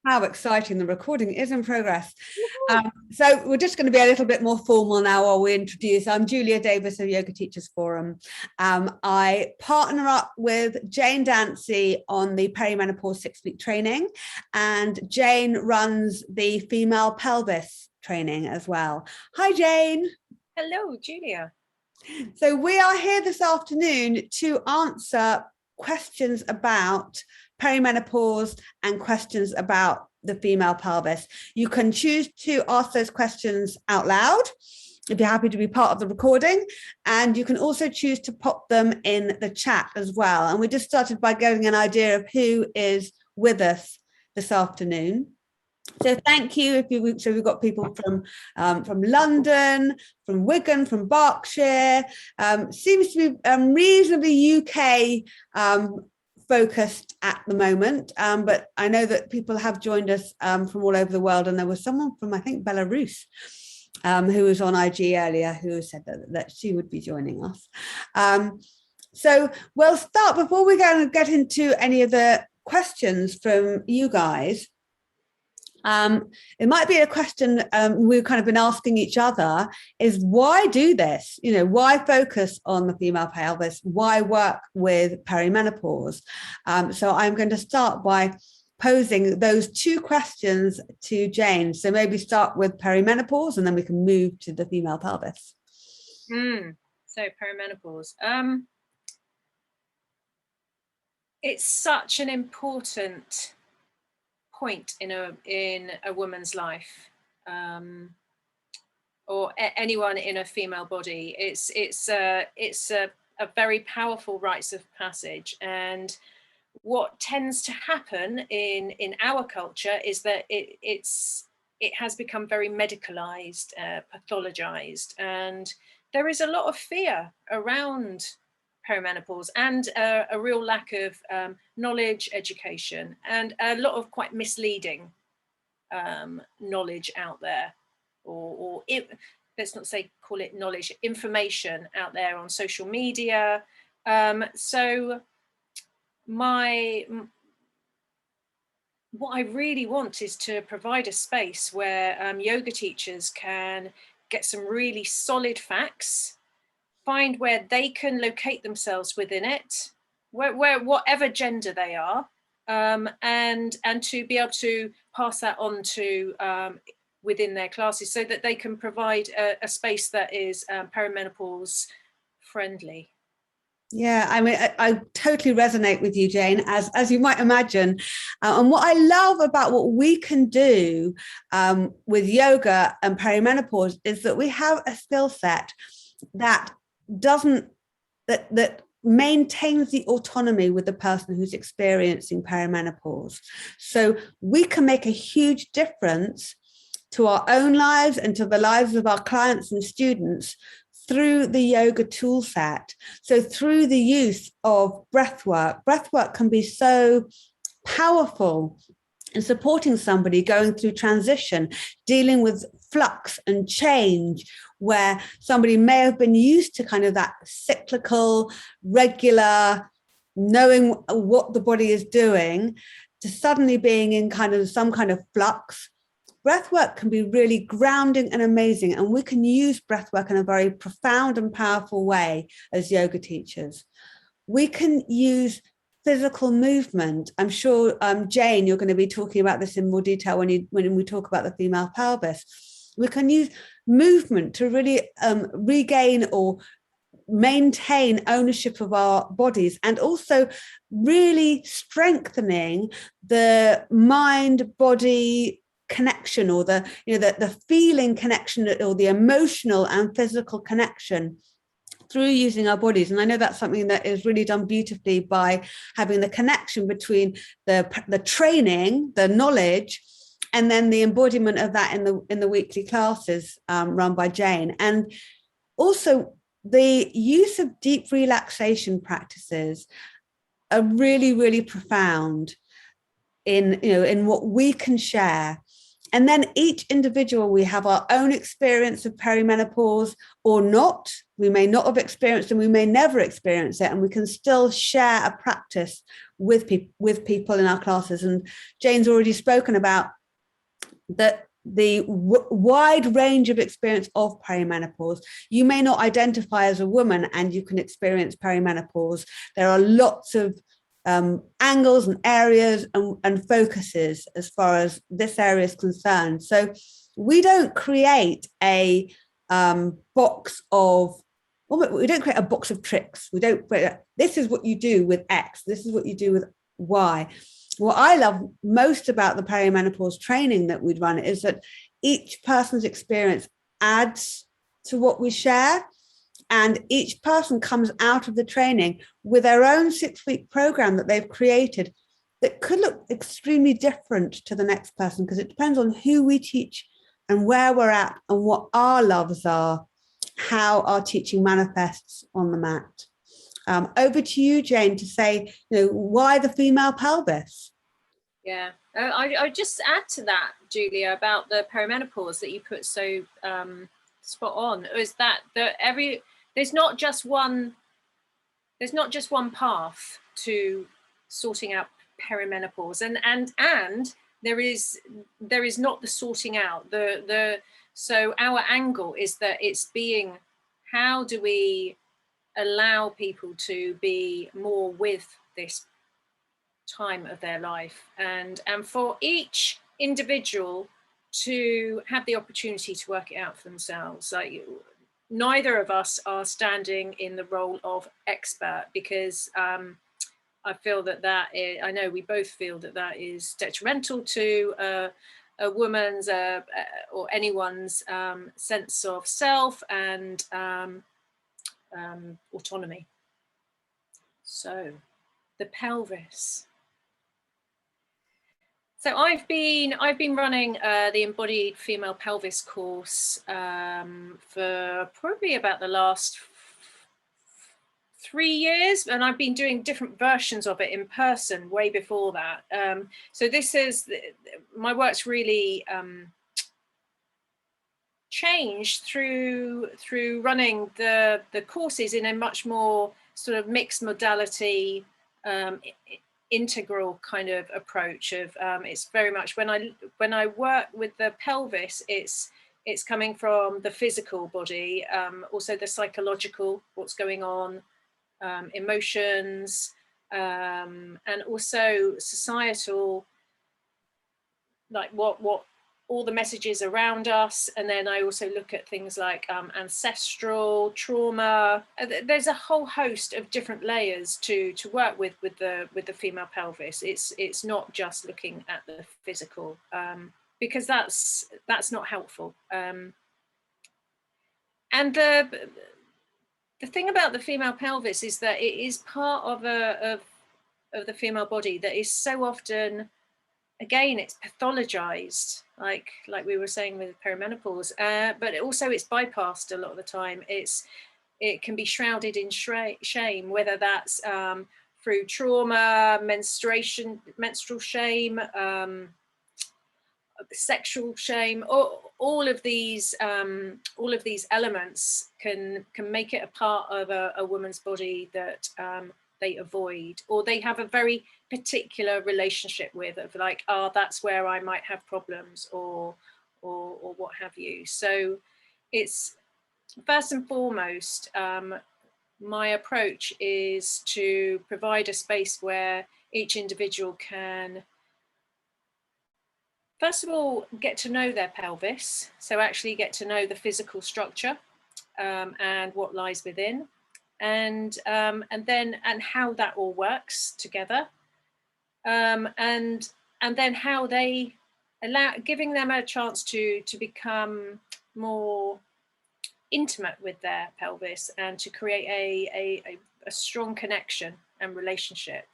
How exciting. The recording is in progress. So we're just going to be a little bit more formal now while we introduce. I'm Julia Davis of Yoga Teachers Forum. I partner up with Jane Dancey on the Perimenopause 6-week training, and Jane runs the Female Pelvis training as well. Hi, Jane. Hello, Julia. So we are here this afternoon to answer questions about perimenopause and questions about the female pelvis. You can choose to ask those questions out loud if you're happy to be part of the recording, and you can also choose to pop them in the chat as well. And we just started by getting an idea of who is with us this afternoon. So thank you. So we've got people from London, from Wigan, from Berkshire. Seems to be reasonably UK focused at the moment, but I know that people have joined us from all over the world, and there was someone from, I think, Belarus who was on IG earlier who said that she would be joining us. So we'll start, before we go and get into any of the questions from you guys. It might be a question we've kind of been asking each other, is why do this? You know, why focus on the female pelvis? Why work with perimenopause? So I'm going to start by posing those two questions to Jane. So maybe start with perimenopause and then we can move to the female pelvis. So perimenopause. It's such an important point in a woman's life, or anyone in a female body. It's a very powerful rites of passage, and what tends to happen in our culture is that it has become very medicalized, pathologized, and there is a lot of fear around perimenopause, and a real lack of knowledge, education, and a lot of quite misleading knowledge out there, or let's not say call it knowledge, information out there on social media. So what I really want is to provide a space where yoga teachers can get some really solid facts, find where they can locate themselves within it, where whatever gender they are, and to be able to pass that on to within their classes, so that they can provide a space that is perimenopause friendly. Yeah, I mean, I totally resonate with you, Jane, as you might imagine. And what I love about what we can do with yoga and perimenopause is that we have a skill set that maintains the autonomy with the person who's experiencing perimenopause. So we can make a huge difference to our own lives and to the lives of our clients and students through the yoga tool set. So through the use of breath work can be so powerful in supporting somebody going through transition, dealing with flux and change, where somebody may have been used to kind of that cyclical, regular, knowing what the body is doing, to suddenly being in kind of some kind of flux. Breathwork can be really grounding and amazing, and we can use breathwork in a very profound and powerful way as yoga teachers. We can use physical movement. I'm sure, Jane, you're going to be talking about this in more detail when we talk about the female pelvis. We can use movement to really regain or maintain ownership of our bodies, and also really strengthening the mind-body connection, or the feeling connection, or the emotional and physical connection through using our bodies. And I know that's something that is really done beautifully by having the connection between the training, the knowledge, and then the embodiment of that in the weekly classes run by Jane. And also the use of deep relaxation practices are really, really profound in what we can share. And then each individual, we have our own experience of perimenopause or not. We may not have experienced, and we may never experience it, and we can still share a practice with people in our classes. And Jane's already spoken about the wide range of experience of perimenopause. You may not identify as a woman and you can experience perimenopause. There are lots of angles and areas and focuses as far as this area is concerned. So we don't create a box of, we don't create a box of tricks. We don't create, this is what you do with X, this is what you do with Y. What I love most about the perimenopause training that we'd run is that each person's experience adds to what we share, and each person comes out of the training with their own 6-week program that they've created that could look extremely different to the next person, because it depends on who we teach and where we're at and what our loves are, how our teaching manifests on the mat. Over to you, Jane, to say, why the female pelvis? Yeah, I just add to that, Julia, about the perimenopause that you put so spot on, is that there's not just one path to sorting out perimenopause, and there is not the sorting out. So our angle is that it's being, how do we allow people to be more with this time of their life, and for each individual to have the opportunity to work it out for themselves. Like, neither of us are standing in the role of expert, because I feel that is, I know we both feel that is detrimental to a woman's or anyone's sense of self and autonomy. So the pelvis. So I've been running the Embodied Female Pelvis course for probably about the last 3 years, and I've been doing different versions of it in person way before that. So this is, my work's really changed through running the courses in a much more sort of mixed modality, integral kind of approach of it's very much, when I work with the pelvis, it's coming from the physical body, also the psychological, what's going on, emotions, and also societal, like what all the messages around us. And then I also look at things like ancestral trauma. There's a whole host of different layers to work with the female pelvis. It's not just looking at the physical, because that's not helpful. And the thing about the female pelvis is that it is part of the female body that is so often, again, it's pathologized, like we were saying with perimenopause, but also it's bypassed a lot of the time. It can be shrouded in shame, whether that's through trauma, menstrual shame, sexual shame. All of these elements can make it a part of a woman's body that they avoid, or they have a very particular relationship with, of like, that's where I might have problems, or what have you. So it's, first and foremost, my approach is to provide a space where each individual can, first of all, get to know their pelvis. So actually get to know the physical structure and what lies within, and how that all works together, and then how they giving them a chance to become more intimate with their pelvis, and to create a strong connection and relationship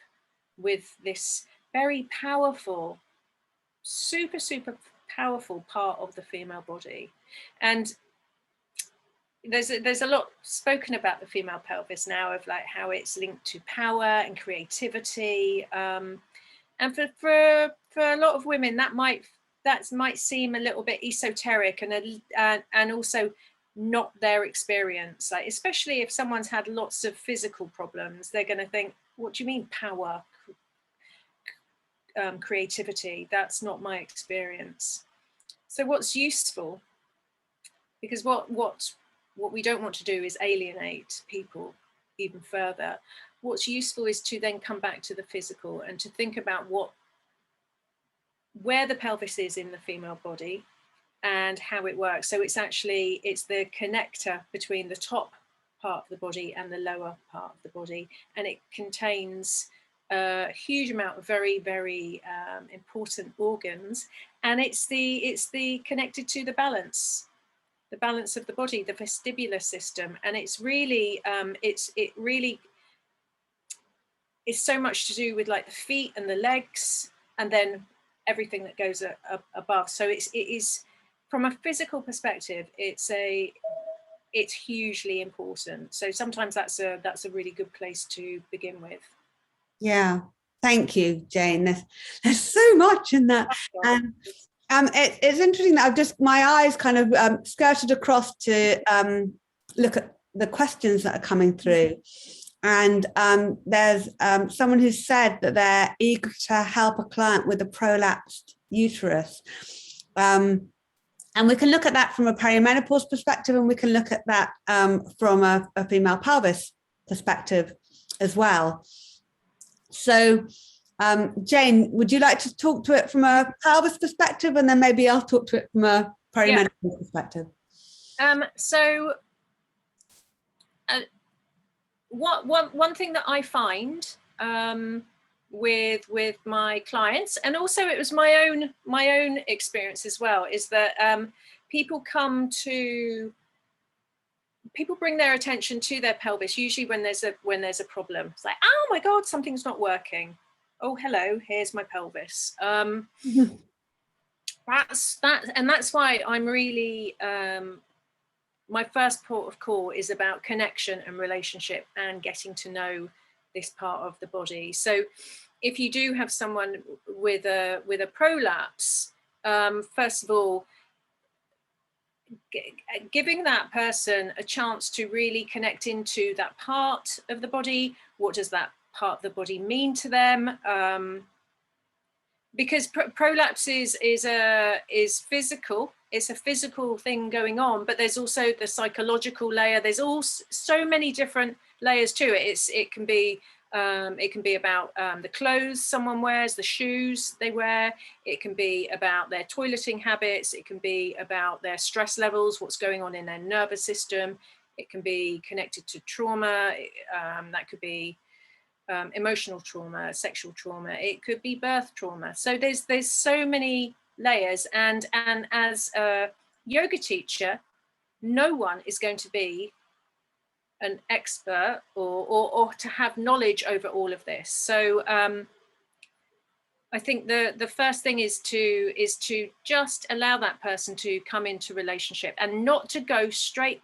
with this very powerful, super powerful part of the female body. And there's a lot spoken about the female pelvis now, of like how it's linked to power and creativity, and for a lot of women that might seem a little bit esoteric, and also not their experience. Like, especially if someone's had lots of physical problems, they're going to think, what do you mean power, creativity. That's not my experience. So what's useful? Because what we don't want to do is alienate people even further. What's useful is to then come back to the physical and to think about where the pelvis is in the female body and how it works. So it's the connector between the top part of the body and the lower part of the body, and it contains a huge amount of very, very important organs, and it's the connected to the balance of the body, the vestibular system, and it's really it's so much to do with like the feet and the legs, and then everything that goes above. So it is from a physical perspective, it's hugely important. So sometimes that's a really good place to begin with. Yeah, thank you, Jane. There's so much in that. And it's interesting that my eyes kind of skirted across to look at the questions that are coming through. And there's someone who said that they're eager to help a client with a prolapsed uterus. And we can look at that from a perimenopause perspective, and we can look at that from a female pelvis perspective as well. So, Jane, would you like to talk to it from a pelvis perspective, and then maybe I'll talk to it from a perimenopause perspective? So, one thing that I find with my clients, and also it was my own experience as well, is that people bring their attention to their pelvis usually when there's a problem. It's like, oh my God, something's not working. Oh, hello, here's my pelvis. That's why I'm really my first port of call is about connection and relationship and getting to know this part of the body. So if you do have someone with a prolapse, first of all, giving that person a chance to really connect into that part of the body. What does that part of the body mean to them? Because prolapse is physical. It's a physical thing going on, but there's also the psychological layer. There's so many different layers to it. It can be about the clothes someone wears, the shoes they wear. It can be about their toileting habits. It can be about their stress levels, what's going on in their nervous system. It can be connected to trauma. That could be emotional trauma, sexual trauma. It could be birth trauma. So there's so many layers, and as a yoga teacher, no one is going to be an expert or to have knowledge over all of this. So I think the first thing is to just allow that person to come into relationship and not to go straight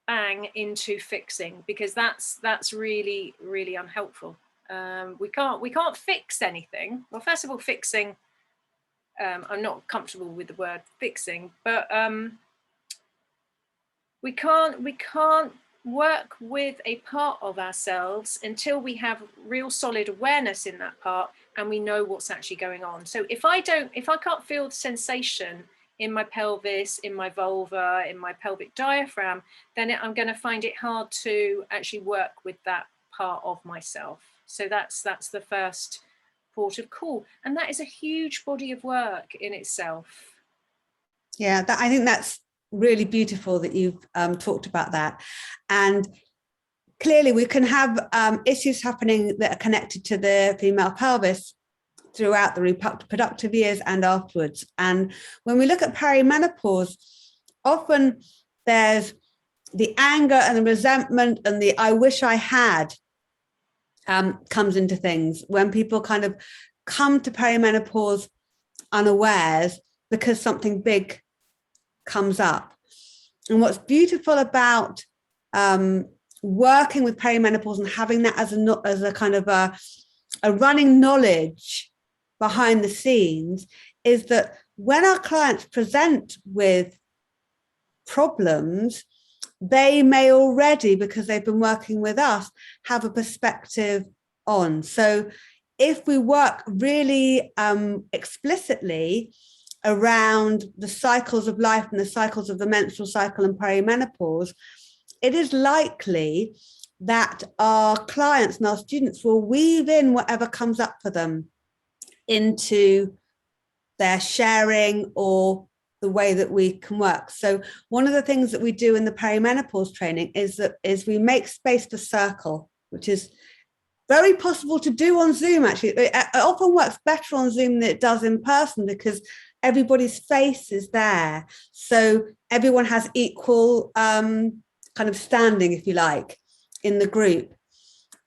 bang into fixing, because that's really, really unhelpful. We can't fix anything. Well, first of all, fixing, I'm not comfortable with the word fixing, but we can't work with a part of ourselves until we have real solid awareness in that part and we know what's actually going on. So if I can't feel the sensation in my pelvis, in my vulva, in my pelvic diaphragm, then I'm going to find it hard to actually work with that part of myself. So that's the first port of call, and that is a huge body of work in itself. Yeah, I think that's really beautiful that you've talked about that. And clearly we can have issues happening that are connected to the female pelvis throughout the reproductive years and afterwards. And when we look at perimenopause, often there's the anger and the resentment and the I wish I had comes into things when people kind of come to perimenopause unawares because something big comes up. And what's beautiful about working with perimenopause and having that as a kind of a running knowledge behind the scenes is that when our clients present with problems, they may already, because they've been working with us, have a perspective on. So if we work really explicitly around the cycles of life and the cycles of the menstrual cycle and perimenopause, it is likely that our clients and our students will weave in whatever comes up for them into their sharing or the way that we can work. So one of the things that we do in the perimenopause training is we make space for circle, which is very possible to do on Zoom. Actually, it often works better on Zoom than it does in person because everybody's face is there, so everyone has equal kind of standing, if you like, in the group.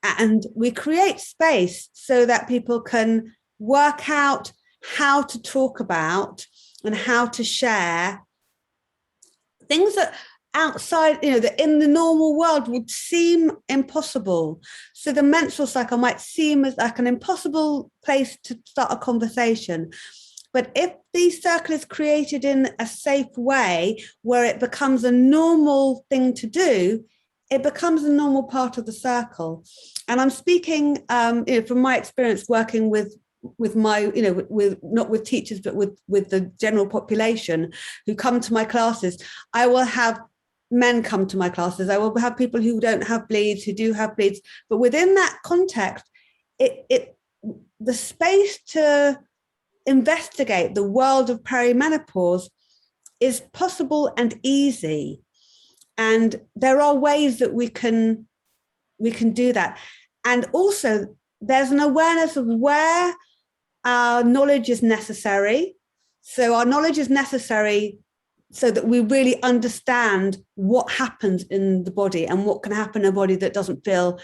And we create space so that people can work out how to talk about and how to share things that outside, that in the normal world would seem impossible. So the menstrual cycle might seem as like an impossible place to start a conversation. But if the circle is created in a safe way where it becomes a normal thing to do, it becomes a normal part of the circle. And I'm speaking from my experience working with my, with not with teachers, but with the general population who come to my classes. I will have men come to my classes. I will have people who don't have bleeds, who do have bleeds. But within that context, the space to investigate the world of perimenopause is possible and easy. And there are ways that we can do that. And also there's an awareness of where our knowledge is necessary. So our knowledge is necessary so that we really understand what happens in the body and what can happen in a body that doesn't feel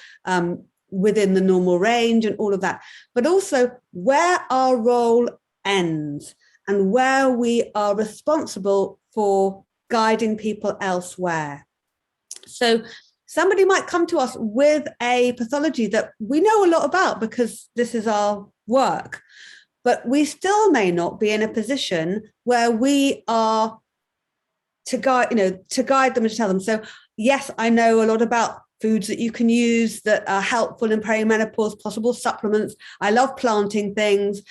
within the normal range and all of that. But also where our role ends and where we are responsible for guiding people elsewhere. So somebody might come to us with a pathology that we know a lot about because this is our work, but we still may not be in a position where we are to guide them and to tell them. So yes, I know a lot about foods that you can use that are helpful in perimenopause, possible supplements. I love planting things,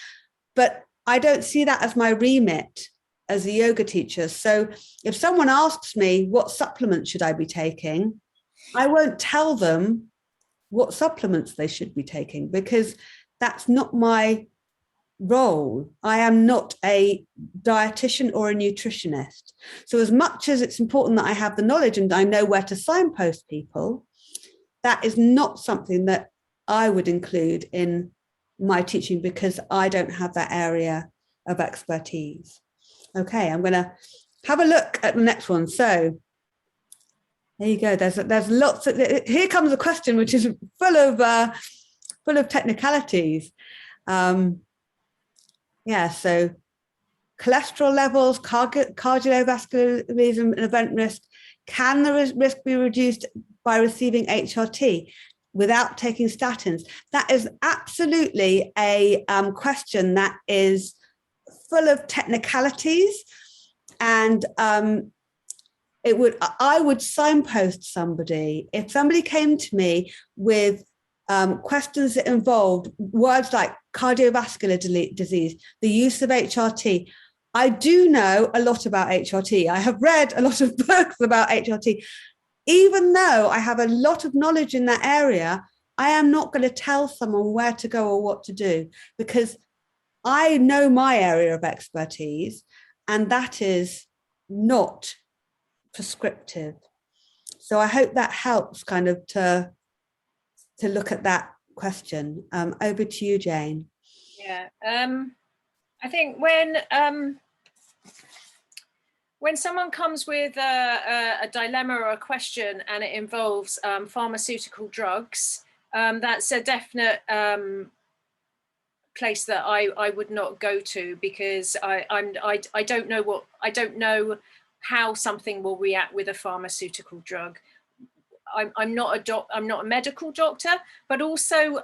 but I don't see that as my remit as a yoga teacher. So if someone asks me what supplements should I be taking, I won't tell them what supplements they should be taking because that's not my role. I am not a dietitian or a nutritionist. So as much as it's important that I have the knowledge and I know where to signpost people, that is not something that I would include in my teaching because I don't have that area of expertise. Okay, I'm going to have a look at the next one. So there you go. There's lots of, here comes a question which is full of technicalities. So cholesterol levels, cardiovascularism and event risk. Can the risk be reduced by receiving HRT without taking statins? That is absolutely a question that is full of technicalities, and I would signpost somebody. If somebody came to me with questions that involved words like cardiovascular disease, the use of HRT, I do know a lot about HRT. I have read a lot of books about HRT. Even though I have a lot of knowledge in that area, I am not going to tell someone where to go or what to do because I know my area of expertise, and that is not prescriptive. So I hope that helps kind of to look at that question. Over to you, Jane. Yeah, I think when someone comes with a dilemma or a question and it involves pharmaceutical drugs, that's a definite place that I would not go to because I don't know how something will react with a pharmaceutical drug. I'm not a medical doctor, but also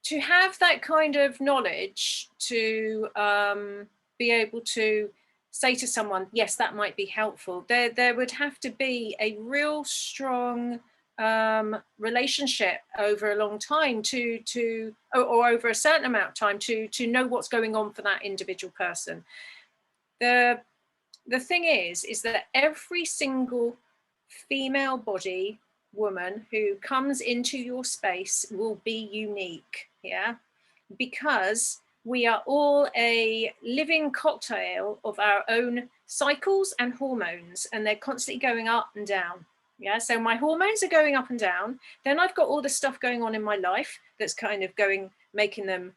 to have that kind of knowledge to be able to say to someone, yes, that might be helpful. There would have to be a real strong relationship over a long time or over a certain amount of time to know what's going on for that individual person. The thing is that every single female body woman who comes into your space will be unique, yeah, because we are all a living cocktail of our own cycles and hormones, and they're constantly going up and down. Yeah, so my hormones are going up and down. Then I've got all the stuff going on in my life that's kind of making them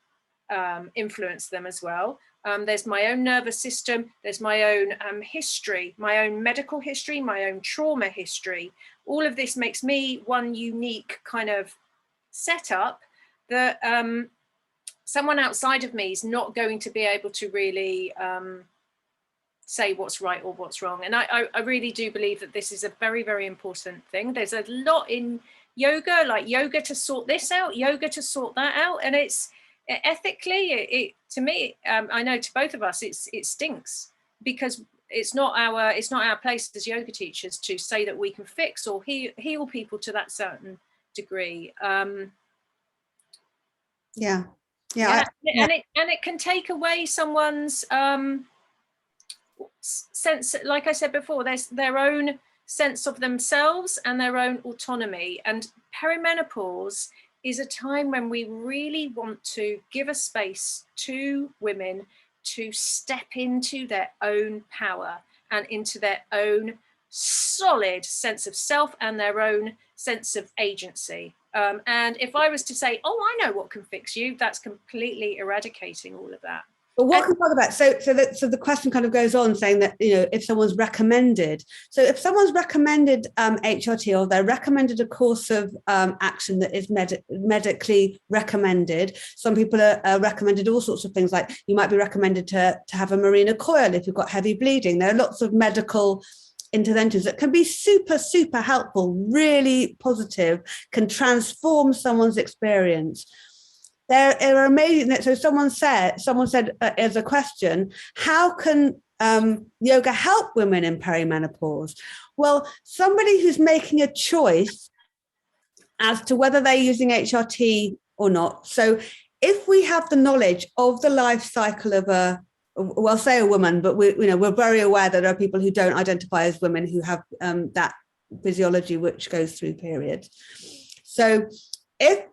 influence them as well. There's my own nervous system. There's my own history, my own medical history, my own trauma history. All of this makes me one unique kind of setup that someone outside of me is not going to be able to really say what's right or what's wrong. And I really do believe that this is a very, very important thing. There's a lot in yoga, like yoga to sort this out, yoga to sort that out. And it's ethically, to me, I know to both of us, it stinks, because it's not our place as yoga teachers to say that we can fix or heal people to that certain degree. Yeah. And it can take away someone's sense, like I said before, there's their own sense of themselves and their own autonomy. And perimenopause is a time when we really want to give a space to women to step into their own power and into their own solid sense of self and their own sense of agency. And if I was to say, oh, I know what can fix you, that's completely eradicating all of that. But what can we talk about? So the question kind of goes on saying that, you know, if someone's recommended, so if someone's recommended HRT, or they're recommended a course of action that is medically recommended, some people are recommended all sorts of things, like you might be recommended to have a Mirena coil if you've got heavy bleeding. There are lots of medical interventions that can be super, super helpful, really positive, can transform someone's experience. They're amazing. So someone said as a question, how can yoga help women in perimenopause? Well, somebody who's making a choice as to whether they're using HRT or not. So if we have the knowledge of the life cycle of say a woman, but we're very aware that there are people who don't identify as women who have that physiology which goes through periods. So if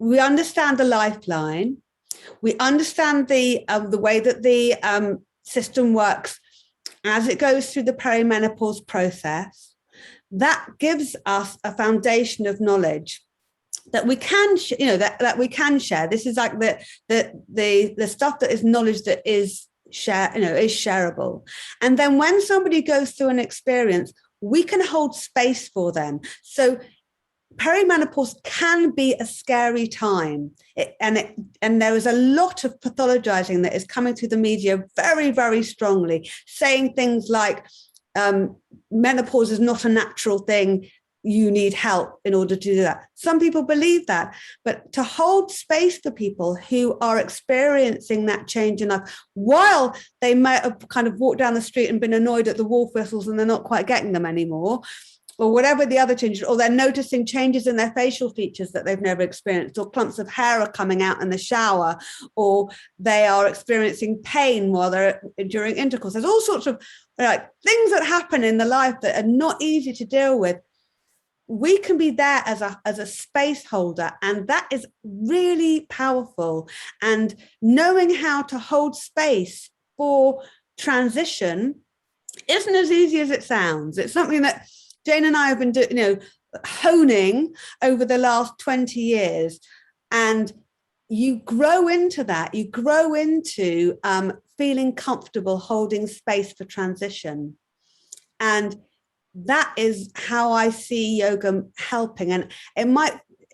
we understand the lifeline, we understand the way that the system works as it goes through the perimenopause process, that gives us a foundation of knowledge that we can, that we can share. This is like the stuff that is knowledge that is is shareable. And then when somebody goes through an experience, we can hold space for them. So perimenopause can be a scary time, and there is a lot of pathologizing that is coming through the media very, very strongly, saying things like menopause is not a natural thing, you need help in order to do that. Some people believe that, but to hold space for people who are experiencing that change in life, while they might have kind of walked down the street and been annoyed at the wolf whistles and they're not quite getting them anymore, or whatever the other changes, or they're noticing changes in their facial features that they've never experienced, or clumps of hair are coming out in the shower, or they are experiencing pain while they're during intercourse. There's all sorts of things that happen in the life that are not easy to deal with. We can be there as a space holder, and that is really powerful. And knowing how to hold space for transition isn't as easy as it sounds. It's something that Jane and I have been honing over the last 20 years. And you grow into that. You grow into feeling comfortable holding space for transition. And that is how I see yoga helping. And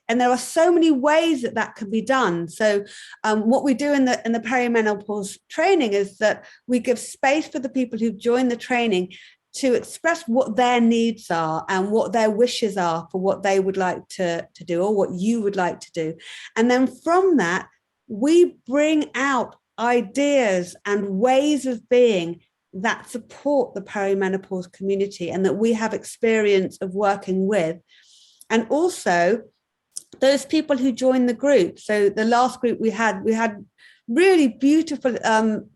there are so many ways that can be done. So what we do in the perimenopause training is that we give space for the people who've joined the training to express what their needs are and what their wishes are for what they would like to do, or what you would like to do. And then from that, we bring out ideas and ways of being that support the perimenopause community and that we have experience of working with. And also those people who join the group. So the last group we had really beautiful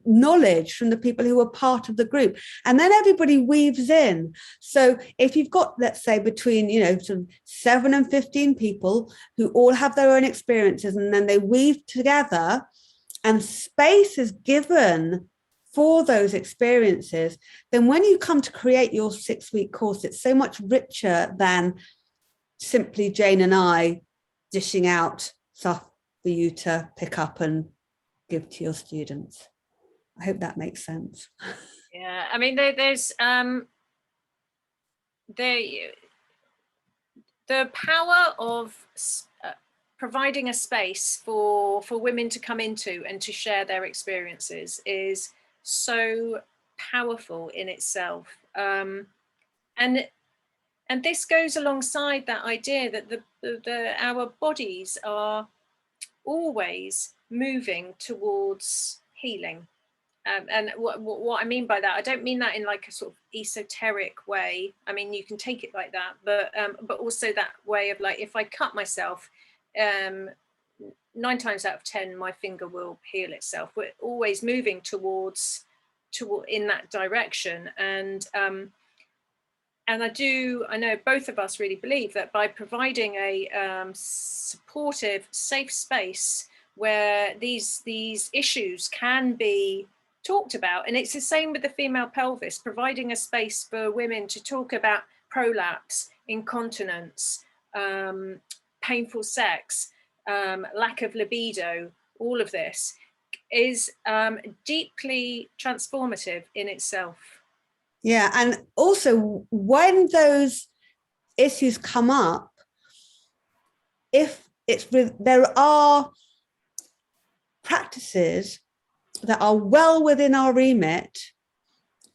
knowledge from the people who were part of the group, and then everybody weaves in. So if you've got, let's say, between sort of 7 and 15 people who all have their own experiences, and then they weave together and space is given for those experiences, then when you come to create your 6-week course, it's so much richer than simply Jane and I dishing out stuff for you to pick up and give to your students. I hope that makes sense. Yeah, I mean, there's the power of providing a space for women to come into and to share their experiences is so powerful in itself. And this goes alongside that idea that our bodies are always moving towards healing. And what I mean by that, I don't mean that in like a sort of esoteric way. I mean, you can take it like that, but also that way of like, if I cut myself, 9 times out of 10, my finger will heal itself. We're always moving toward in that direction. And I know both of us really believe that by providing a supportive, safe space where these issues can be talked about, and it's the same with the female pelvis, providing a space for women to talk about prolapse, incontinence, painful sex, lack of libido. All of this is deeply transformative in itself. Yeah, and also when those issues come up, if it's there are practices that are well within our remit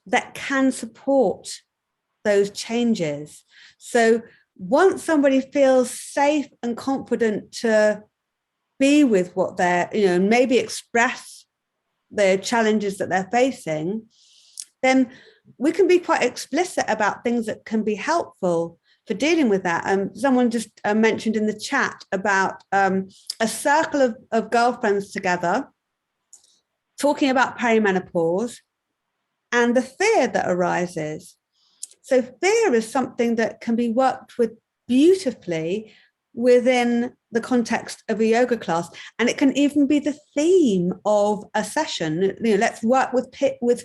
that can support those changes. So once somebody feels safe and confident to be with what they're, maybe express the challenges that they're facing, then we can be quite explicit about things that can be helpful for dealing with that. Someone just mentioned in the chat about a circle of girlfriends together talking about perimenopause and the fear that arises. So fear is something that can be worked with beautifully within the context of a yoga class, and it can even be the theme of a session. Let's work with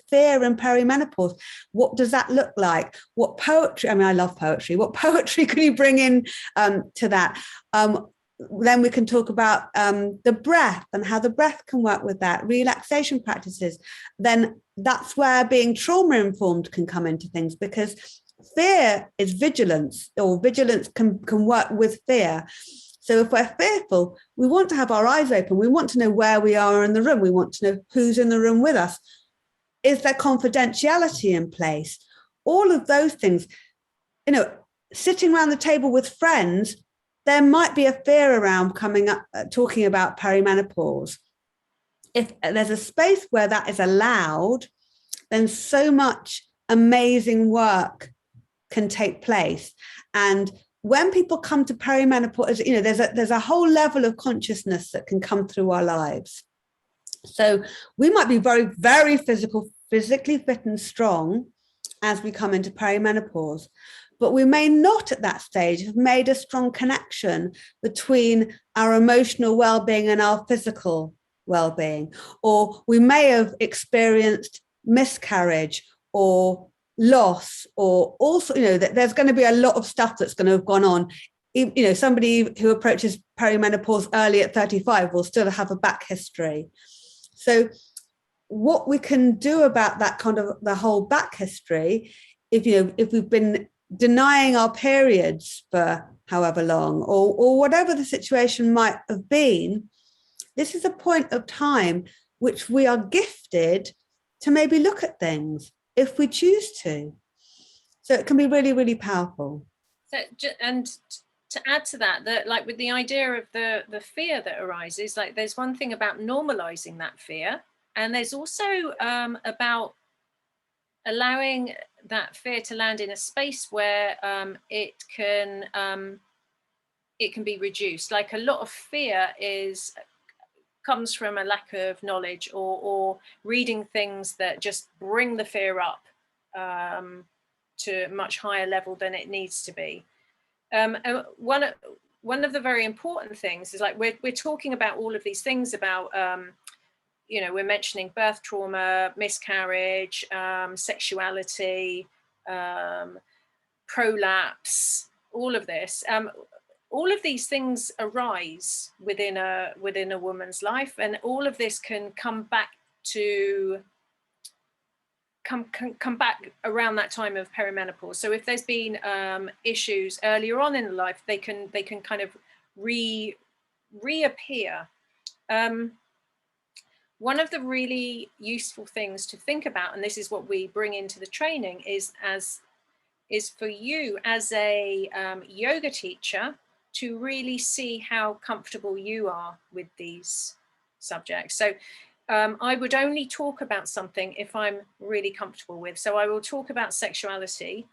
fear and perimenopause. What does that look like? What poetry? I mean, I love poetry. What poetry can you bring in to that? Then we can talk about the breath and how the breath can work with that, relaxation practices. Then that's where being trauma informed can come into things, because fear is vigilance, or vigilance can work with fear. So if we're fearful, we want to have our eyes open. We want to know where we are in the room. We want to know who's in the room with us. Is there confidentiality in place? All of those things, sitting around the table with friends, there might be a fear around coming up, talking about perimenopause. If there's a space where that is allowed, then so much amazing work can take place. And when people come to perimenopause, there's a whole level of consciousness that can come through our lives. So we might be very, very physically fit and strong as we come into perimenopause, but we may not at that stage have made a strong connection between our emotional well-being and our physical well-being, or we may have experienced miscarriage or loss, or also, that there's going to be a lot of stuff that's going to have gone on. Somebody who approaches perimenopause early at 35 will still have a back history. So what we can do about that kind of the whole back history, if we've been denying our periods for however long, or whatever the situation might have been, this is a point of time which we are gifted to maybe look at things if we choose to. So it can be really, really powerful. So, and to add to that, like with the idea of the fear that arises, like there's one thing about normalizing that fear, and there's also about allowing that fear to land in a space where it can it can be reduced. Like a lot of fear comes from a lack of knowledge, or reading things that just bring the fear up to a much higher level than it needs to be. And one of the very important things is, like, we're talking about all of these things about, you know, we're mentioning birth trauma, miscarriage, sexuality, prolapse, all of this. All of these things arise within a woman's life, and all of this can come back around that time of perimenopause. So if there's been issues earlier on in life, they can kind of reappear. One of the really useful things to think about, and this is what we bring into the training, is for you as a yoga teacher to really see how comfortable you are with these subjects. So I would only talk about something if I'm really comfortable with. So I will talk about sexuality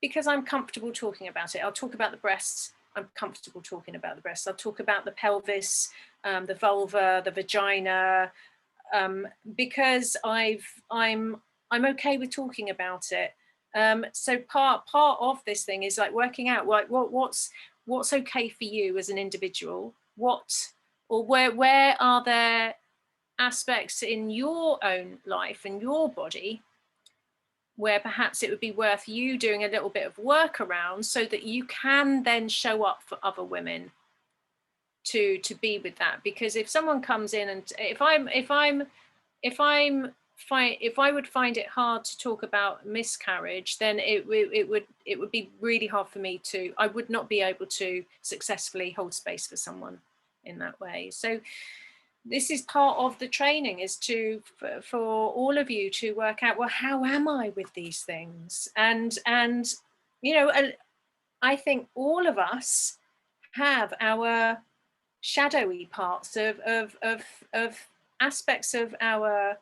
because I'm comfortable talking about it. I'll talk about the breasts. I'm comfortable talking about the breasts. I'll talk about the pelvis, the vulva, the vagina, because I'm okay with talking about it. So part of this thing is like working out, like, what's okay for you as an individual, where are there aspects in your own life and your body where perhaps it would be worth you doing a little bit of work around, so that you can then show up for other women to be with that. Because if someone comes in, and if I would find it hard to talk about miscarriage, then it would be really hard for me to, I would not be able to successfully hold space for someone in that way. So this is part of the training, is for all of you to work out, well, how am I with these things? And you know, I think all of us have our shadowy parts of aspects of our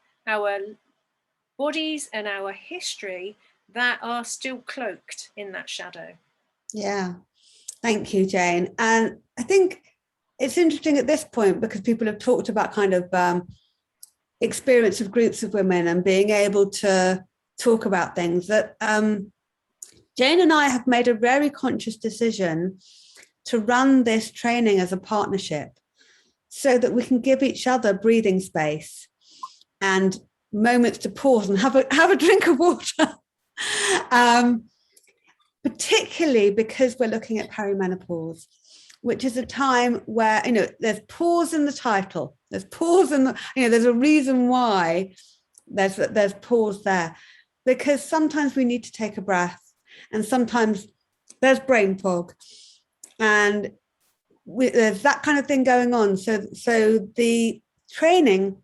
bodies and our history that are still cloaked in that shadow. Yeah, thank you, Jane. And I think it's interesting at this point, because people have talked about kind of experience of groups of women and being able to talk about things, that Jane and I have made a very conscious decision to run this training as a partnership, so that we can give each other breathing space and moments to pause and have a drink of water. Particularly because we're looking at perimenopause, which is a time where, you know, there's pause in the title, there's pause in the, you know, there's a reason why there's pause there, because sometimes we need to take a breath, and sometimes there's brain fog, and there's that kind of thing going on. So the training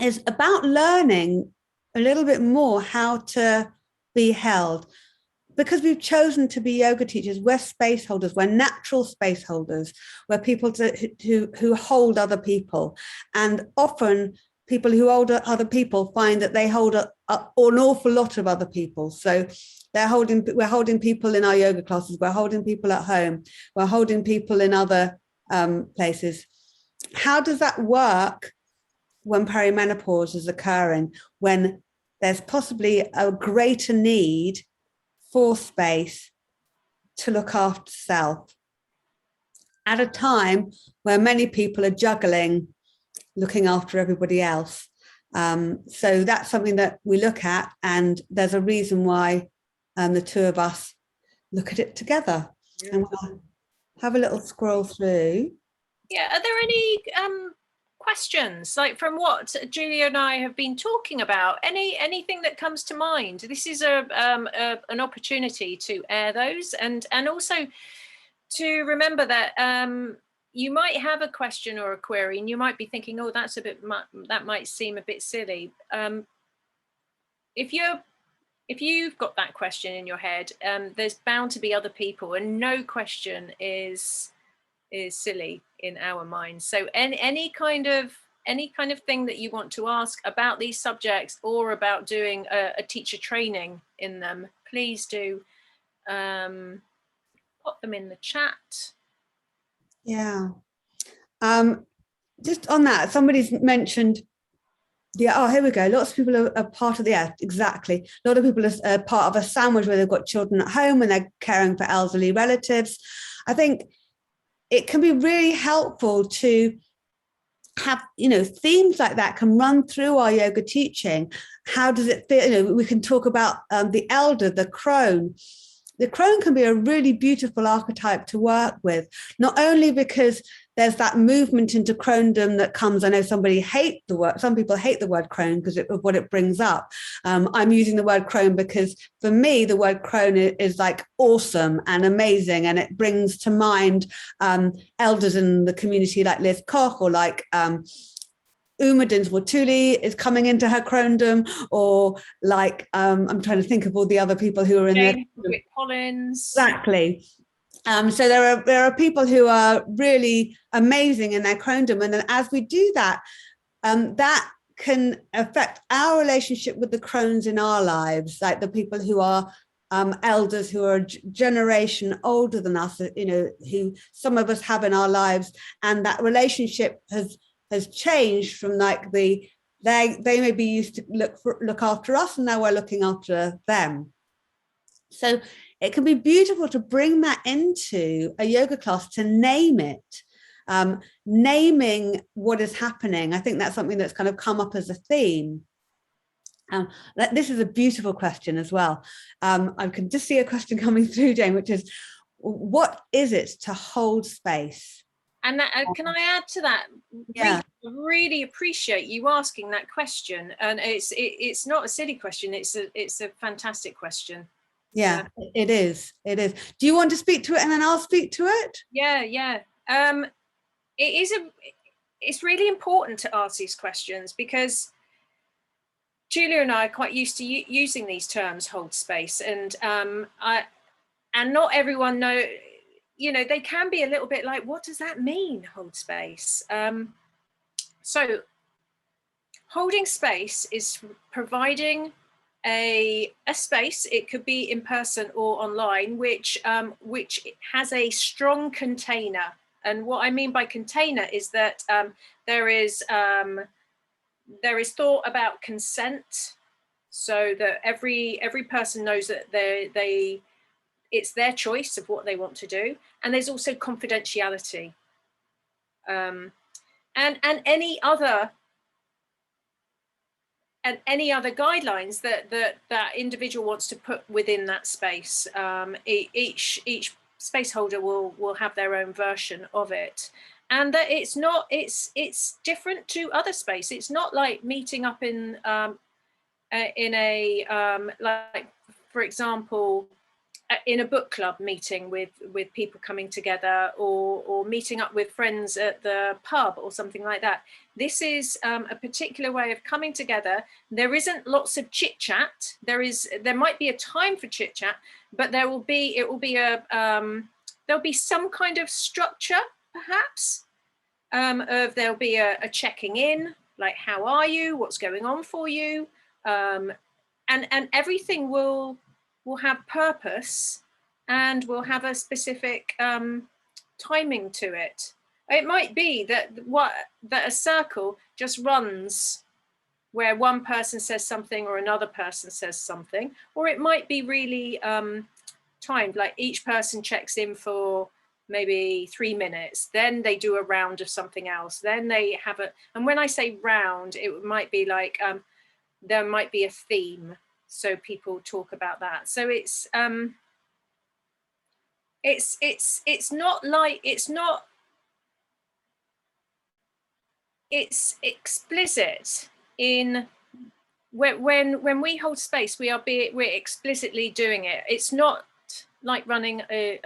is about learning a little bit more how to be held. Because we've chosen to be yoga teachers, we're space holders, we're natural space holders, we're people who hold other people. And often people who hold other people find that they hold an awful lot of other people. So we're holding people in our yoga classes, we're holding people at home, we're holding people in other places. How does that work when perimenopause is occurring, when there's possibly a greater need for space to look after self, at a time where many people are juggling looking after everybody else? So that's something that we look at, and there's a reason why the two of us look at it together. Yeah. And we'll have a little scroll through. Yeah, are there any questions, like from what Julia and I have been talking about? Anything that comes to mind? This is an opportunity to air those, and also to remember that you might have a question or a query, and you might be thinking, oh, that's a bit that might seem a bit silly. If you've got that question in your head, there's bound to be other people, and no question is silly in our minds. So any kind of thing that you want to ask about these subjects, or about doing a teacher training in them, please do pop them in the chat. Yeah. Just on that, somebody's mentioned here we go. Lots of people are part of exactly. A lot of people are part of a sandwich where they've got children at home and they're caring for elderly relatives. I think it can be really helpful to have, themes like that can run through our yoga teaching. How does it feel? We can talk about the elder, the crone. The crone can be a really beautiful archetype to work with, not only because there's that movement into cronedom that comes. I know some people hate the word crone because of what it brings up. I'm using the word crone because for me, the word crone is like awesome and amazing. And it brings to mind elders in the community like Liz Koch or like Umudin's Watuli is coming into her cronedom, or like I'm trying to think of all the other people who are in there. Collins. Exactly. So there are people who are really amazing in their cronedom, and then as we do that, that can affect our relationship with the crones in our lives, like the people who are elders who are a generation older than us, who some of us have in our lives, and that relationship has changed from like they may be used to look after us, and now we're looking after them. So it can be beautiful to bring that into a yoga class, to name it, naming what is happening. I think that's something that's kind of come up as a theme. This is a beautiful question as well. I can just see a question coming through, Jane, which is, what is it to hold space? And that, can I add to that? Yeah. Really appreciate you asking that question. And it's not a silly question. It's a fantastic question. Yeah, it is. It is. Do you want to speak to it and then I'll speak to it? Yeah. It's really important to ask these questions because Julia and I are quite used to using these terms, hold space, and not everyone know. They can be a little bit like, what does that mean, hold space? So holding space is providing a space, it could be in person or online, which has a strong container. And what I mean by container is that there is thought about consent, so that every person knows that it's their choice of what they want to do, and there's also confidentiality, and any other guidelines that individual wants to put within that space. Each space holder will have their own version of it, and that it's different to other space. It's not like meeting up in a like, for example, in a book club meeting with people coming together, or meeting up with friends at the pub or something like that. This is a particular way of coming together. There isn't lots of chit chat. There might be a time for chit chat, but there'll be some kind of structure, perhaps. There'll be a checking in, like, how are you? What's going on for you? And everything will have purpose, and will have a specific timing to it. It might be that a circle just runs where one person says something or another person says something, or it might be really timed, like each person checks in for maybe 3 minutes, then they do a round of something else, then they have and when I say round, it might be like there might be a theme, so people talk about that. So it's explicit in when we hold space, we're explicitly doing it. It's not like running a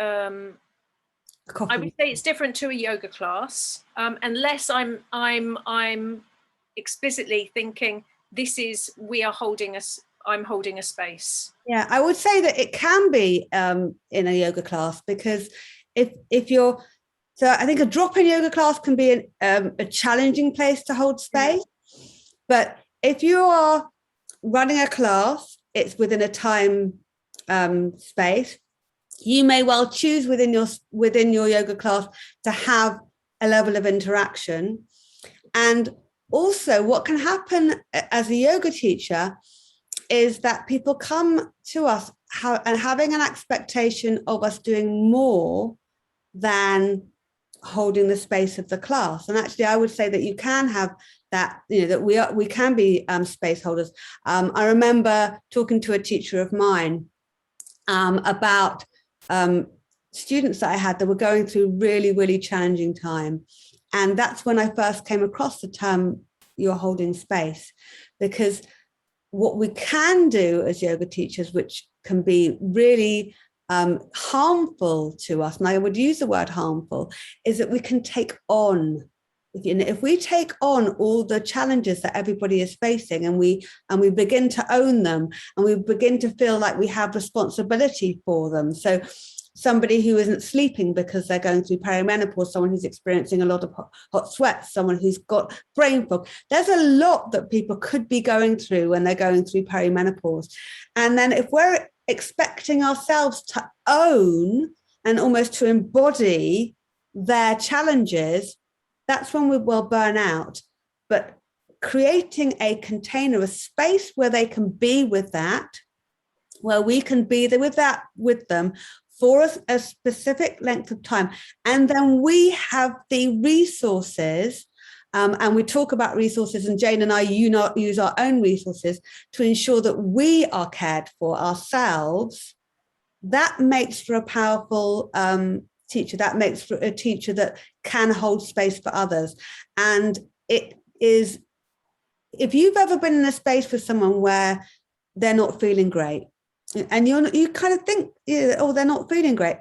I would say it's different to a yoga class, unless I'm explicitly thinking I'm holding a space. Yeah, I would say that it can be in a yoga class, because if you're, so I think a drop-in yoga class can be a challenging place to hold space. But if you are running a class, it's within a time space. You may well choose within your yoga class to have a level of interaction. And also what can happen as a yoga teacher is that people come to us and having an expectation of us doing more than holding the space of the class. And actually, I would say that you can have that, that we can be space holders. I remember talking to a teacher of mine about students that I had that were going through really, really challenging time. And that's when I first came across the term, you're holding space, because what we can do as yoga teachers, which can be really harmful to us, and I would use the word harmful, is that we can take on, if we take on all the challenges that everybody is facing, and we begin to own them, and we begin to feel like we have responsibility for them. So somebody who isn't sleeping because they're going through perimenopause, someone who's experiencing a lot of hot sweats, someone who's got brain fog. There's a lot that people could be going through when they're going through perimenopause. And then if we're expecting ourselves to own and almost to embody their challenges, that's when we will burn out. But creating a container, a space where they can be with that, where we can be there with them for a specific length of time. And then we have the resources, and we talk about resources, and Jane and I use our own resources to ensure that we are cared for ourselves. That makes for a powerful teacher. That makes for a teacher that can hold space for others. And it is, if you've ever been in a space with someone where they're not feeling great, and you kind of think, oh, they're not feeling great,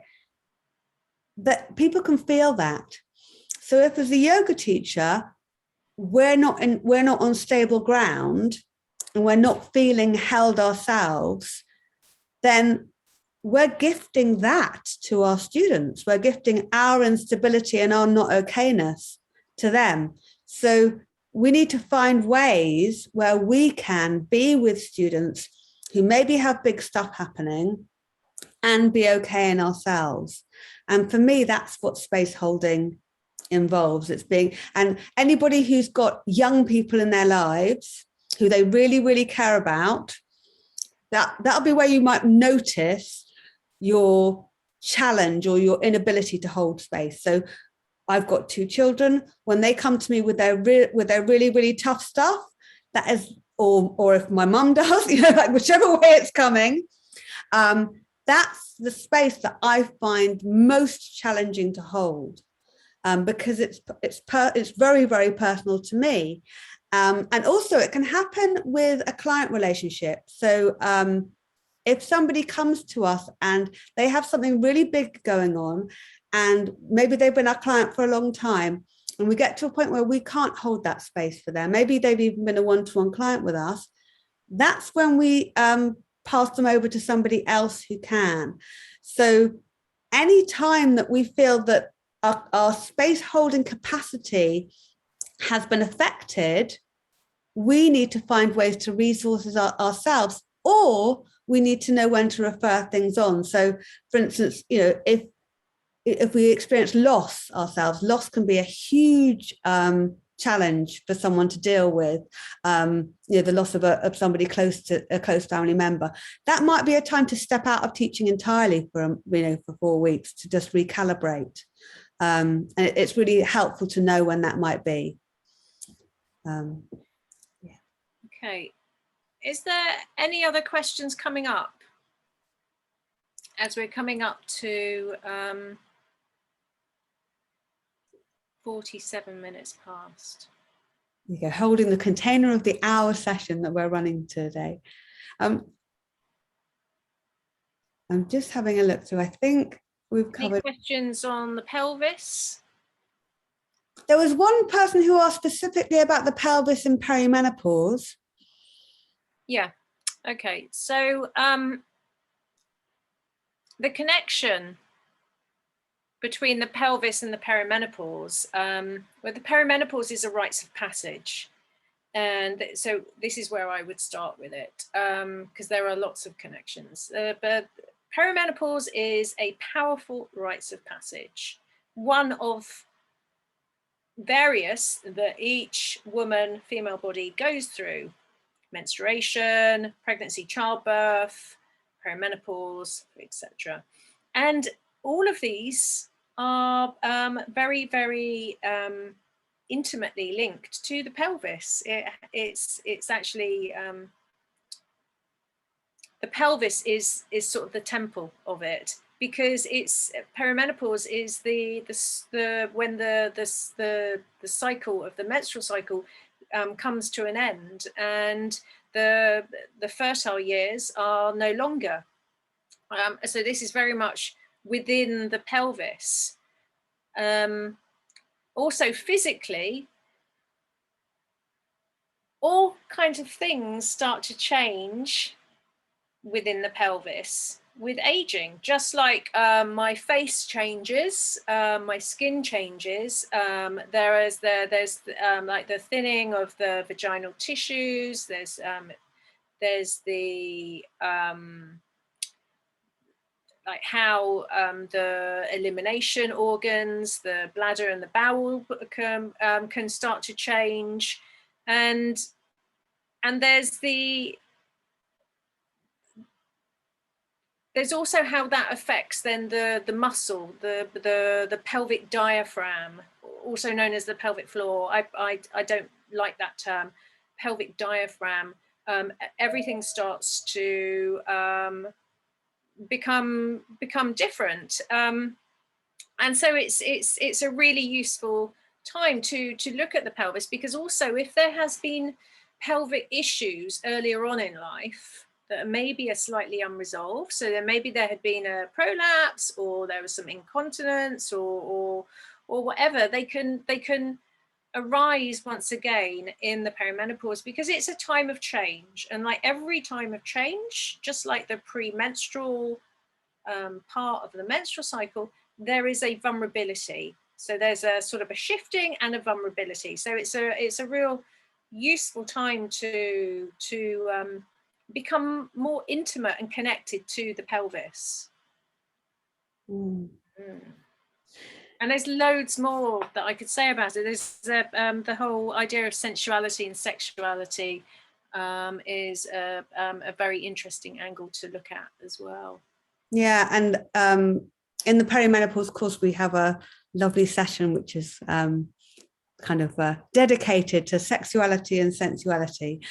that people can feel that. So if as a yoga teacher, we're not on stable ground, and we're not feeling held ourselves, then we're gifting that to our students. We're gifting our instability and our not okayness to them. So we need to find ways where we can be with students who maybe have big stuff happening and be okay in ourselves. And for me, that's what space holding involves. It's being, and anybody who's got young people in their lives who they really, really care about, that'll be where you might notice your challenge or your inability to hold space. So I've got 2 children. When they come to me with their really, really tough stuff, that is, or if my mum does, like whichever way it's coming, that's the space that I find most challenging to hold, because it's very, very personal to me. And also it can happen with a client relationship. So if somebody comes to us and they have something really big going on, and maybe they've been our client for a long time, and we get to a point where we can't hold that space for them, maybe they've even been a one-to-one client with us, that's when we pass them over to somebody else who can. So any time that we feel that our space holding capacity has been affected, we need to find ways to resources ourselves, or we need to know when to refer things on. So for instance, if we experience loss ourselves, loss can be a huge challenge for someone to deal with, the loss of somebody close to a close family member. That might be a time to step out of teaching entirely for 4 weeks to just recalibrate. And it's really helpful to know when that might be. Okay. Is there any other questions coming up as we're coming up to 47 minutes past? You go, holding the container of the hour session that we're running today. I'm just having a look through. I think we've covered. Any questions on the pelvis? There was one person who asked specifically about the pelvis in perimenopause. Yeah. Okay. So the connection between the pelvis and the perimenopause, well, the perimenopause is a rites of passage. And so this is where I would start with it, because there are lots of connections. But perimenopause is a powerful rites of passage, one of various that each woman, female body goes through: menstruation, pregnancy, childbirth, perimenopause, etc. And all of these are very, very intimately linked to the pelvis. It's actually the pelvis is sort of the temple of it, because it's perimenopause is when the cycle of the menstrual cycle comes to an end, and the fertile years are no longer. So this is very much within the pelvis. Also physically, all kinds of things start to change within the pelvis with aging, just like my face changes, my skin changes. There's like the thinning of the vaginal tissues. There's the like how the elimination organs, the bladder and the bowel can start to change, and there's also how that affects then the muscle, the pelvic diaphragm, also known as the pelvic floor. I don't like that term, pelvic diaphragm. Everything starts to become different, and so it's a really useful time to look at the pelvis, because also if there has been pelvic issues earlier on in life that maybe are slightly unresolved, so then maybe there had been a prolapse, or there was some incontinence, or whatever, they can arise once again in the perimenopause, because it's a time of change. And like every time of change, just like the premenstrual part of the menstrual cycle, there is a vulnerability. So there's a sort of a shifting and a vulnerability. So it's a real useful time to become more intimate and connected to the pelvis. And there's loads more that I could say about it. There's the whole idea of sensuality and sexuality is a very interesting angle to look at as well. Yeah, and in the perimenopause course, we have a lovely session which is kind of dedicated to sexuality and sensuality,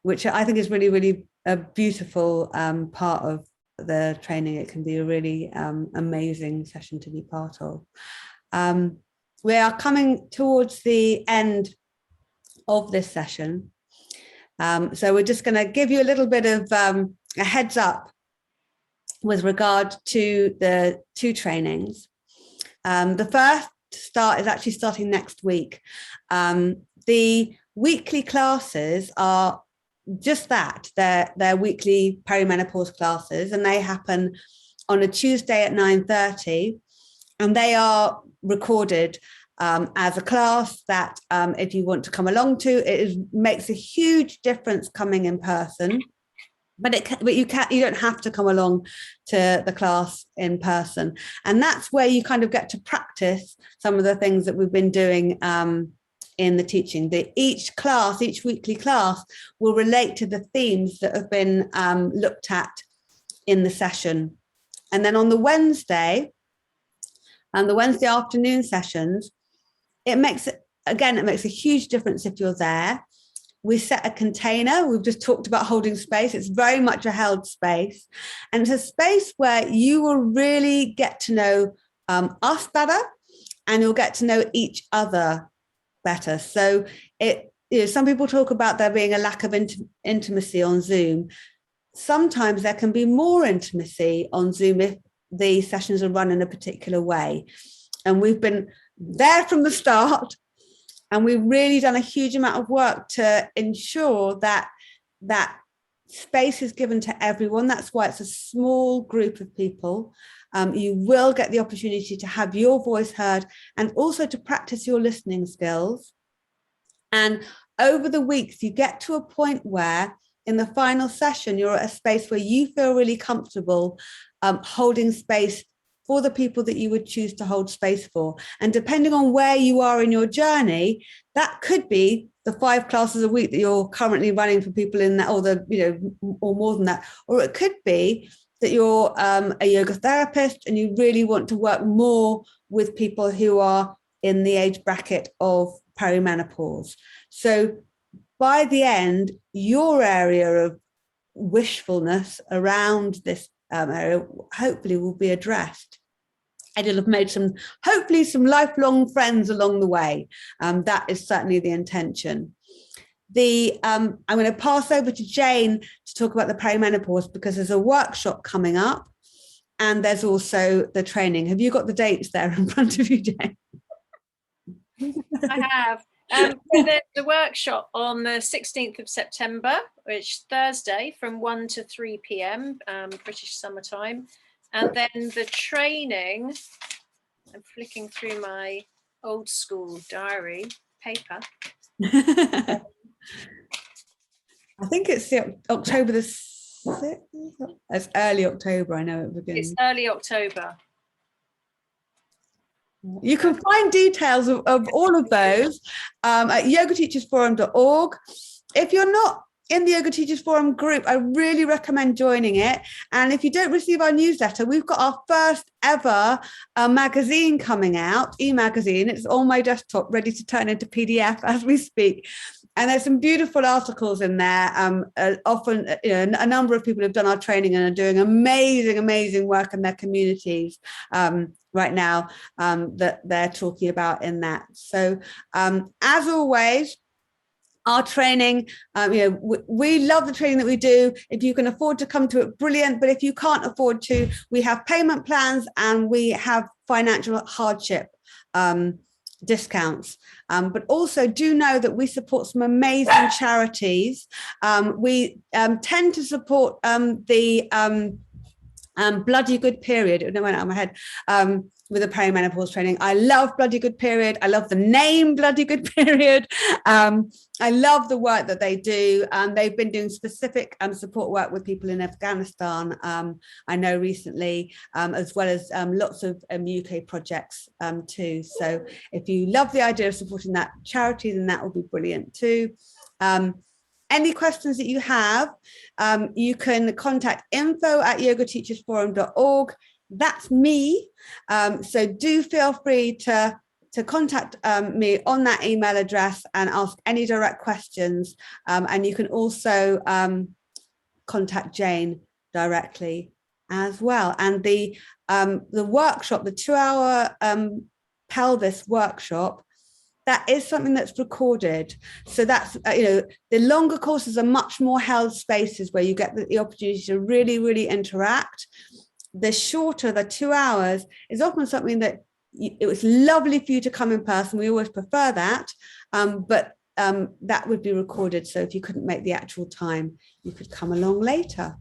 which I think is really, really a beautiful part of the training. It can be a really amazing session to be part of. We are coming towards the end of this session, so we're just going to give you a little bit of a heads up with regard to the two trainings. The first start is actually starting next week. The weekly classes are just that, they're weekly perimenopause classes, and they happen on a Tuesday at 9:30, and they are recorded as a class that if you want to come along to, makes a huge difference coming in person. But you don't have to come along to the class in person, and that's where you kind of get to practice some of the things that we've been doing in the teaching. Each weekly class will relate to the themes that have been looked at in the session. And then on the Wednesday and the Wednesday afternoon sessions, it makes a huge difference if you're there. We set a container. We've just talked about holding space. It's very much a held space. And it's a space where you will really get to know us better, and you'll get to know each other better. So some people talk about there being a lack of intimacy on Zoom. Sometimes there can be more intimacy on Zoom if the sessions are run in a particular way. And we've been there from the start, and we've really done a huge amount of work to ensure that space is given to everyone. That's why it's a small group of people. You will get the opportunity to have your voice heard, and also to practice your listening skills. And over the weeks, you get to a point where in the final session, you're at a space where you feel really comfortable holding space for the people that you would choose to hold space for. And depending on where you are in your journey, that could be the 5 classes a week that you're currently running for people in that, or or more than that. Or it could be that you're a yoga therapist and you really want to work more with people who are in the age bracket of perimenopause. So by the end, your area of wishfulness around this area hopefully will be addressed. And you'll have made hopefully some lifelong friends along the way. That is certainly the intention. I'm going to pass over to Jane to talk about the perimenopause, because there's a workshop coming up and there's also the training. Have you got the dates there in front of you, Jane? I have. So there's a workshop on the 16th of September, which is Thursday, from 1 to 3 p.m. British summertime. And then the training, I'm flicking through my old school diary paper. I think it's October the 6th. It's early October, I know it begins. It's early October. You can find details of all of those at yogateachersforum.org. If you're not in the Yoga Teachers Forum group, I really recommend joining it. And if you don't receive our newsletter, we've got our first ever magazine coming out, e-magazine. It's on my desktop, ready to turn into PDF as we speak. And there's some beautiful articles in there. Often, a number of people have done our training and are doing amazing, amazing work in their communities right now that they're talking about in that. So as always, our training, we love the training that we do. If you can afford to come to it, brilliant. But if you can't afford to, we have payment plans and we have financial hardship discounts. But also do know that we support some amazing charities. We tend to support the Bloody Good Period. It went out of my head. With the perimenopause training. I love Bloody Good Period. I love the name Bloody Good Period. I love the work that they do. They've been doing specific support work with people in Afghanistan, I know recently, as well as lots of UK projects too. So if you love the idea of supporting that charity, then that will be brilliant too. Any questions that you have, you can contact info@yogateachersforum.org. That's me. So do feel free to contact me on that email address and ask any direct questions. And you can also contact Jane directly as well. And the workshop, the 2-hour pelvis workshop, that is something that's recorded. So that's, the longer courses are much more held spaces where you get the opportunity to really, really interact. The shorter, the 2 hours, is often something that it was lovely for you to come in person. We always prefer that, but that would be recorded. So if you couldn't make the actual time, you could come along later.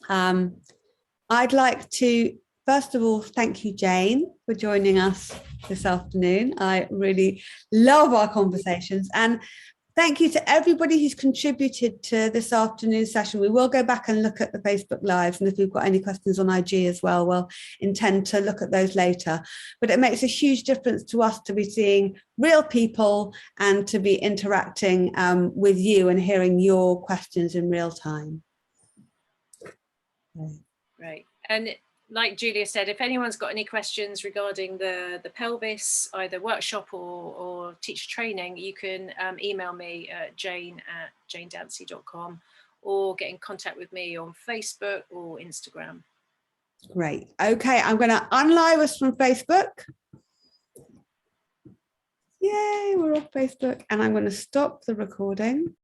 I'd like to, first of all, thank you, Jane, for joining us this afternoon. I really love our conversations. And thank you to everybody who's contributed to this afternoon's session. We will go back and look at the Facebook Lives, and if we've got any questions on IG as well, we'll intend to look at those later. But it makes a huge difference to us to be seeing real people and to be interacting with you and hearing your questions in real time. Right. And like Julia said, if anyone's got any questions regarding the pelvis, either workshop or teacher training, you can email me at jane@janedancey.com or get in contact with me on Facebook or Instagram. Great. Okay, I'm going to unlive us from Facebook. Yay, we're off Facebook, and I'm going to stop the recording.